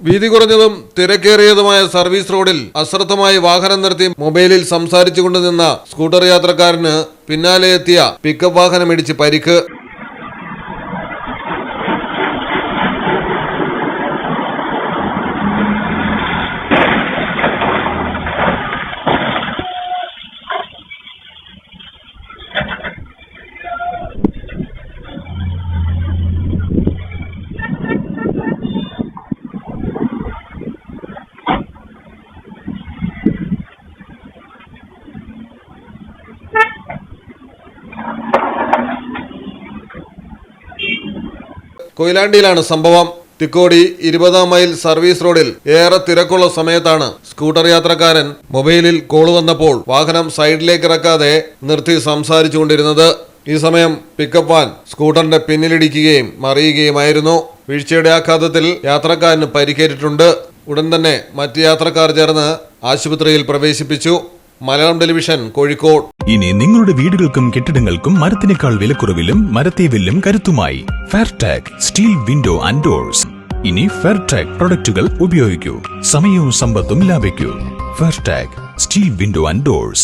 വീതി കുറഞ്ഞതും തിരക്കേറിയതുമായ സർവീസ് റോഡിൽ അശ്രദ്ധമായി വാഹനം നിർത്തി മൊബൈലിൽ സംസാരിച്ചുകൊണ്ട് നിന്ന സ്കൂട്ടർ യാത്രക്കാരന് പിന്നാലെ എത്തിയ പിക്കപ്പ് വാഹനമിടിച്ച് പരിക്ക്. കൊയിലാണ്ടിയിലാണ് സംഭവം. തിക്കോടി 20-ാം മൈൽ സർവീസ് റോഡിൽ ഏറെ തിരക്കുള്ള സമയത്താണ് സ്കൂട്ടർ യാത്രക്കാരൻ മൊബൈലിൽ കോൾ വന്നപ്പോൾ വാഹനം സൈഡിലേക്ക് ഇറക്കാതെ നിർത്തി സംസാരിച്ചുകൊണ്ടിരുന്നത്. ഈ സമയം പിക്കപ്പ് വാൻ സ്കൂട്ടറിന്റെ പിന്നിലിടിക്കുകയും മറിയുകയുമായിരുന്നു. വീഴ്ചയുടെ ആഘാതത്തിൽ യാത്രക്കാരന് പരിക്കേറ്റിട്ടുണ്ട്. ഉടൻ തന്നെ മറ്റ് യാത്രക്കാർ ചേർന്ന് ആശുപത്രിയിൽ പ്രവേശിപ്പിച്ചു. മലയാളം ടെലിവിഷൻ, കോഴിക്കോട്. ഇനി നിങ്ങളുടെ വീടുകൾക്കും കെട്ടിടങ്ങൾക്കും മരത്തിനേക്കാൾ വിലക്കുറവിലും മരത്തേവില്ലും കരുത്തുമായി ഫെയർടാഗ് സ്റ്റീൽ വിൻഡോ ആൻഡ് ഡോർസ്. ഇനി ഫെയർടാഗ് പ്രൊഡക്റ്റുകൾ ഉപയോഗിക്കൂ, സമയവും സമ്പത്തും ലാഭിക്കൂ. ഫെയർടാഗ് സ്റ്റീൽ വിൻഡോ ആൻഡ് ഡോർസ്,